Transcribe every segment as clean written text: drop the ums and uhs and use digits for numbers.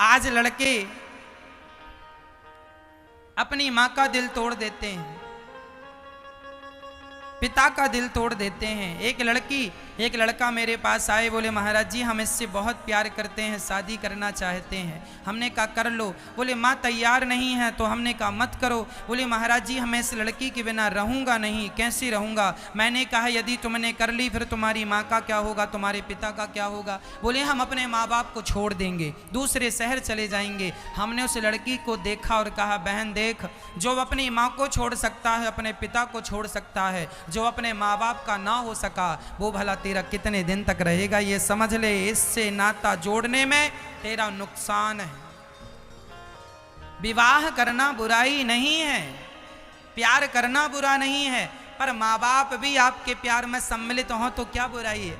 आज लड़के अपनी मां का दिल तोड़ देते हैं, पिता का दिल तोड़ देते हैं। एक लड़का मेरे पास आए, बोले महाराज जी हम इससे बहुत प्यार करते हैं, शादी करना चाहते हैं। हमने कहा कर लो। बोले माँ तैयार नहीं है। तो हमने कहा मत करो। बोले महाराज जी मैं इस लड़की के बिना रहूँगा नहीं, कैसे रहूँगा। मैंने कहा यदि तुमने कर ली फिर तुम्हारी माँ का क्या होगा, तुम्हारे पिता का क्या होगा। बोले हम अपने माँ बाप को छोड़ देंगे, दूसरे शहर चले जाएंगे। हमने उस लड़की को देखा और कहा बहन देख, जो अपनी माँ को छोड़ सकता है, अपने पिता को छोड़ सकता है, जो अपने माँ बाप का ना हो सका वो भला तेरा कितने दिन तक रहेगा, ये समझ ले। इससे नाता जोड़ने में तेरा नुकसान है। विवाह करना बुराई नहीं है, प्यार करना बुरा नहीं है, पर माँ बाप भी आपके प्यार में सम्मिलित हों तो क्या बुराई है।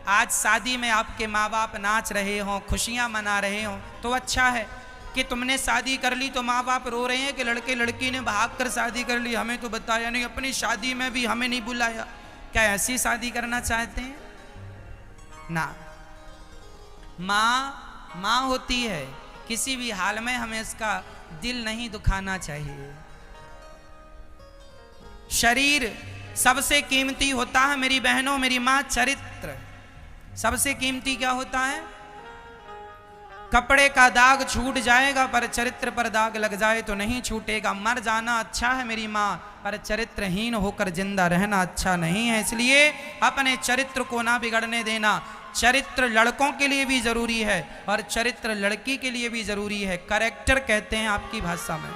आज शादी में आपके माँ बाप नाच रहे हों, खुशियाँ मना रहे हों तो अच्छा है। कि तुमने शादी कर ली तो माँ बाप रो रहे हैं कि लड़के लड़की ने भाग कर शादी कर ली, हमें तो बताया नहीं, अपनी शादी में भी हमें नहीं बुलाया। क्या ऐसी शादी करना चाहते हैं ना। माँ होती है, किसी भी हाल में हमें इसका दिल नहीं दुखाना चाहिए। शरीर सबसे कीमती होता है मेरी बहनों, मेरी माँ, चरित्र सबसे कीमती क्या होता है। कपड़े का दाग छूट जाएगा पर चरित्र पर दाग लग जाए तो नहीं छूटेगा। मर जाना अच्छा है मेरी माँ, पर चरित्रहीन होकर जिंदा रहना अच्छा नहीं है। इसलिए अपने चरित्र को ना बिगड़ने देना। चरित्र लड़कों के लिए भी जरूरी है और चरित्र लड़की के लिए भी जरूरी है। कैरेक्टर कहते हैं आपकी भाषा में।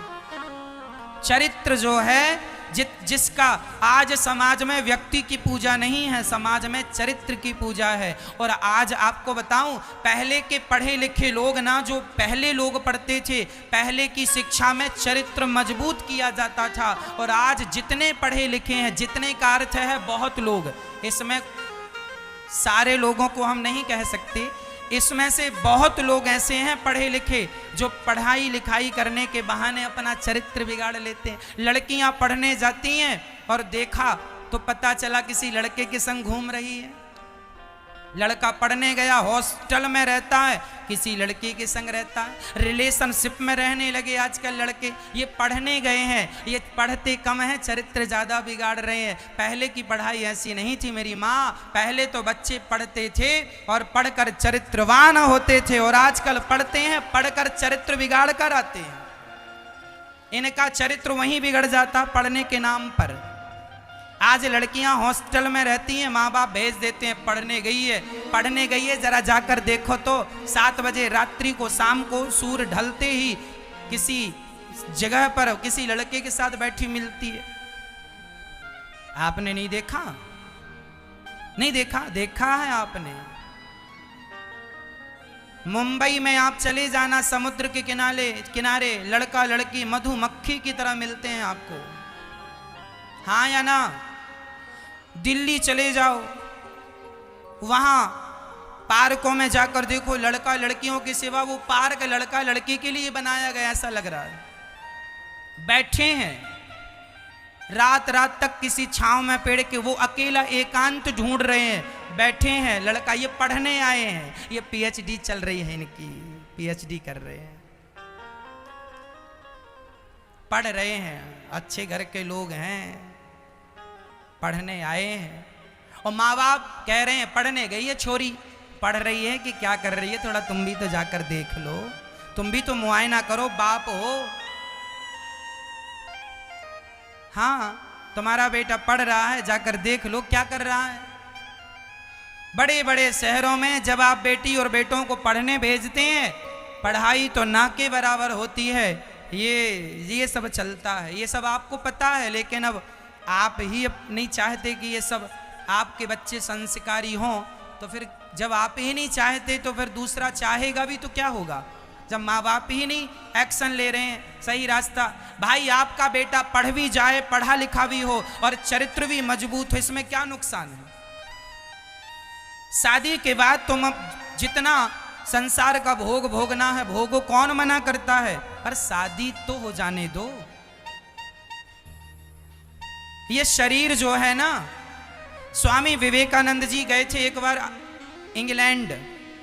चरित्र जो है जिसका आज समाज में व्यक्ति की पूजा नहीं है, समाज में चरित्र की पूजा है। और आज आपको बताऊं, पहले के पढ़े लिखे लोग ना, जो पहले लोग पढ़ते थे, पहले की शिक्षा में चरित्र मजबूत किया जाता था। और आज जितने पढ़े लिखे हैं, जितने का अर्थ है बहुत लोग, इसमें सारे लोगों को हम नहीं कह सकते, इसमें से बहुत लोग ऐसे हैं पढ़े लिखे जो पढ़ाई लिखाई करने के बहाने अपना चरित्र बिगाड़ लेते हैं। लड़कियां पढ़ने जाती हैं और देखा तो पता चला किसी लड़के के संग घूम रही है। लड़का पढ़ने गया, हॉस्टल में रहता है, किसी लड़की के संग रहता है। रिलेशनशिप में रहने लगे आजकल लड़के। ये पढ़ने गए हैं, ये पढ़ते कम हैं, चरित्र ज़्यादा बिगाड़ रहे हैं। पहले की पढ़ाई ऐसी नहीं थी मेरी माँ। पहले तो बच्चे पढ़ते थे और पढ़कर चरित्रवान होते थे, और आजकल पढ़ते हैं, पढ़कर चरित्र बिगाड़ कर आते हैं। इनका चरित्र वहीं बिगड़ जाता पढ़ने के नाम पर। आज लड़कियां हॉस्टल में रहती हैं, माँ बाप भेज देते हैं पढ़ने गई है, जरा जाकर देखो तो 7 बजे रात्रि को, शाम को सूर्य ढलते ही किसी जगह पर किसी लड़के के साथ बैठी मिलती है। आपने नहीं देखा? नहीं देखा? देखा है आपने। मुंबई में आप चले जाना, समुद्र के किनारे लड़का लड़की मधुमक्खी की तरह मिलते हैं आपको, हाँ या ना। दिल्ली चले जाओ, वहां पार्कों में जाकर देखो, लड़का लड़कियों के सिवा वो पार्क लड़का लड़की के लिए बनाया गया ऐसा लग रहा है। बैठे हैं रात रात तक किसी छांव में पेड़ के, वो अकेला एकांत ढूंढ रहे हैं, बैठे हैं। लड़का ये पढ़ने आए हैं, ये पीएचडी चल रही है इनकी, पीएचडी कर रहे हैं, पढ़ रहे हैं, अच्छे घर के लोग हैं, पढ़ने आए हैं। और माँ बाप कह रहे हैं पढ़ने गई है छोरी, पढ़ रही है कि क्या कर रही है, थोड़ा तुम भी तो जाकर देख लो, तुम भी तो मुआयना करो, बाप हो। हाँ तुम्हारा बेटा पढ़ रहा है, जाकर देख लो क्या कर रहा है। बड़े बड़े शहरों में जब आप बेटी और बेटों को पढ़ने भेजते हैं, पढ़ाई तो ना के बराबर होती है। ये सब चलता है, ये सब आपको पता है, लेकिन अब आप ही नहीं चाहते कि ये सब आपके बच्चे संस्कारी हों। तो फिर जब आप ही नहीं चाहते तो फिर दूसरा चाहेगा भी तो क्या होगा, जब माँ बाप ही नहीं एक्शन ले रहे हैं सही रास्ता। भाई आपका बेटा पढ़ भी जाए, पढ़ा लिखा भी हो और चरित्र भी मजबूत हो, इसमें क्या नुकसान है। शादी के बाद तुम अब जितना संसार का भोग भोगना है भोगो, कौन मना करता है, पर शादी तो हो जाने दो। ये शरीर जो है ना, स्वामी विवेकानंद जी गए थे एक बार इंग्लैंड,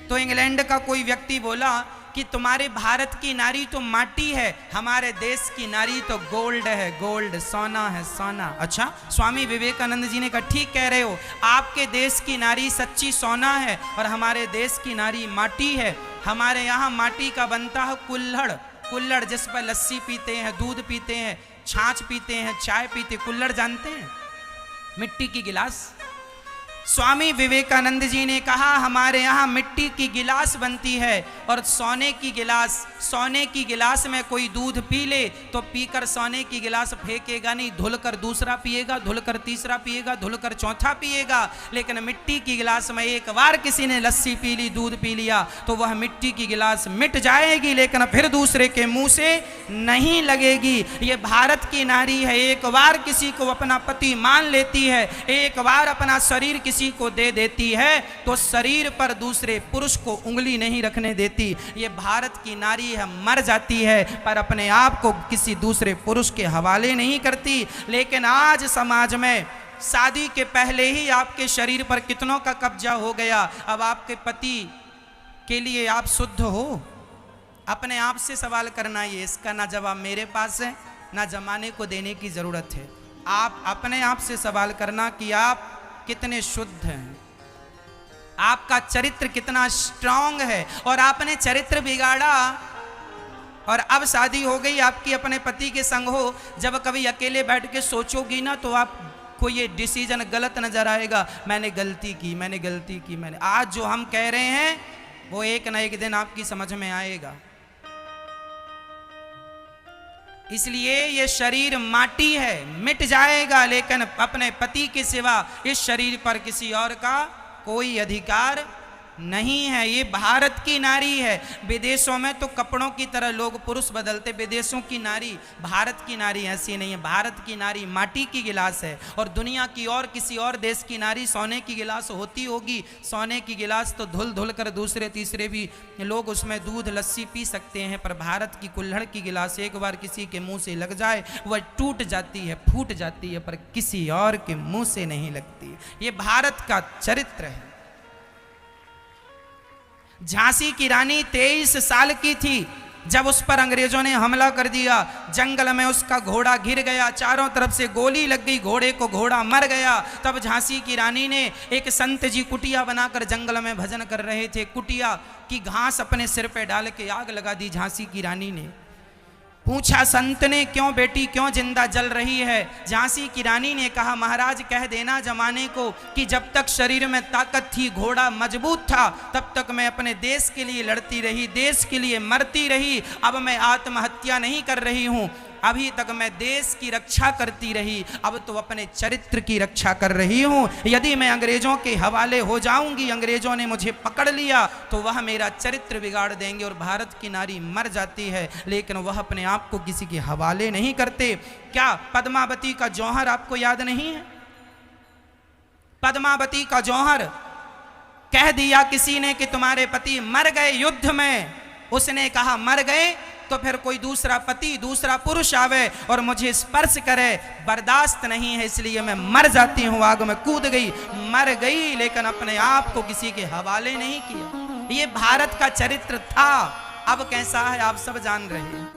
तो इंग्लैंड का कोई व्यक्ति बोला कि तुम्हारे भारत की नारी तो माटी है, हमारे देश की नारी तो गोल्ड है, गोल्ड सोना है, सोना। अच्छा, स्वामी विवेकानंद जी ने कहा ठीक कह रहे हो, आपके देश की नारी सच्ची सोना है और हमारे देश की नारी माटी है। हमारे यहाँ माटी का बनता है कुल्हड़, कुल्हड़ जिस पर लस्सी पीते हैं, दूध पीते हैं, छाछ पीते हैं, चाय पीते, कुल्हड़ जानते हैं, मिट्टी की गिलास। स्वामी विवेकानंद जी ने कहा हमारे यहाँ मिट्टी की गिलास बनती है और सोने की गिलास, सोने की गिलास में कोई दूध पी ले तो पीकर सोने की गिलास फेंकेगा नहीं, धुलकर दूसरा पिएगा, धुलकर तीसरा पिएगा, धुलकर चौथा पिएगा। लेकिन मिट्टी की गिलास में एक बार किसी ने लस्सी पी ली, दूध पी लिया तो वह मिट्टी की गिलास मिट जाएगी, लेकिन फिर दूसरे के मुंह से नहीं लगेगी। ये भारत की नारी है, एक बार किसी को अपना पति मान लेती है, एक बार अपना शरीर किसी को दे देती है तो शरीर पर दूसरे पुरुष को उंगली नहीं रखने देती। ये भारत की नारी है, मर जाती है पर अपने आप को किसी दूसरे पुरुष के हवाले नहीं करती। लेकिन आज समाज में शादी के पहले ही आपके शरीर पर कितनों का कब्जा हो गया। अब आपके पति के लिए आप शुद्ध हो? अपने आप से सवाल करना, ये इसका ना जवाब मेरे पास है ना जमाने को देने की जरूरत है। आप अपने आप से सवाल करना कि आप कितने शुद्ध हैं, आपका चरित्र कितना स्ट्रांग है। और आपने चरित्र बिगाड़ा और अब शादी हो गई आपकी, अपने पति के संग हो, जब कभी अकेले बैठ के सोचोगी ना तो आपको ये डिसीजन गलत नजर आएगा, मैंने गलती की, मैंने गलती की, मैंने। आज जो हम कह रहे हैं वो एक ना एक दिन आपकी समझ में आएगा। इसलिए ये शरीर माटी है, मिट जाएगा, लेकिन अपने पति के सिवा इस शरीर पर किसी और का कोई अधिकार नहीं है। ये भारत की नारी है। विदेशों में तो कपड़ों की तरह लोग पुरुष बदलते, विदेशों की नारी, भारत की नारी ऐसी नहीं है। भारत की नारी माटी की गिलास है और दुनिया की और किसी और देश की नारी सोने की गिलास होती होगी। सोने की गिलास तो धुल धुल कर दूसरे तीसरे भी लोग उसमें दूध लस्सी पी सकते हैं, पर भारत की कुल्हड़ की गिलास एक बार किसी के मुंह से लग जाए वह टूट जाती है, फूट जाती है, पर किसी और के मुंह से नहीं लगती। ये भारत का चरित्र है। झांसी की रानी 23 साल की थी जब उस पर अंग्रेजों ने हमला कर दिया। जंगल में उसका घोड़ा घिर गया, चारों तरफ से गोली लग गई, घोड़े को घोड़ा मर गया। तब झांसी की रानी ने एक संत जी कुटिया बनाकर जंगल में भजन कर रहे थे, कुटिया की घास अपने सिर पे डाल के आग लगा दी झांसी की रानी ने। पूछा संत ने क्यों बेटी, क्यों जिंदा जल रही है? झांसी की रानी ने कहा महाराज कह देना जमाने को कि जब तक शरीर में ताकत थी, घोड़ा मजबूत था, तब तक मैं अपने देश के लिए लड़ती रही, देश के लिए मरती रही। अब मैं आत्महत्या नहीं कर रही हूँ, अभी तक मैं देश की रक्षा करती रही, अब तो अपने चरित्र की रक्षा कर रही हूँ। यदि मैं अंग्रेजों के हवाले हो जाऊंगी, अंग्रेजों ने मुझे पकड़ लिया तो वह मेरा चरित्र बिगाड़ देंगे। और भारत की नारी मर जाती है लेकिन वह अपने आप को किसी के हवाले नहीं करते। क्या पद्मावती का जौहर आपको याद नहीं है? पद्मावती का जौहर कह दिया किसी ने कि तुम्हारे पति मर गए युद्ध में, उसने कहा मर गए तो फिर कोई दूसरा पति, दूसरा पुरुष आवे और मुझे स्पर्श करे, बर्दाश्त नहीं है, इसलिए मैं मर जाती हूँ। आग में कूद गई, मर गई, लेकिन अपने आप को किसी के हवाले नहीं किया। ये भारत का चरित्र था। अब कैसा है आप सब जान रहे हैं।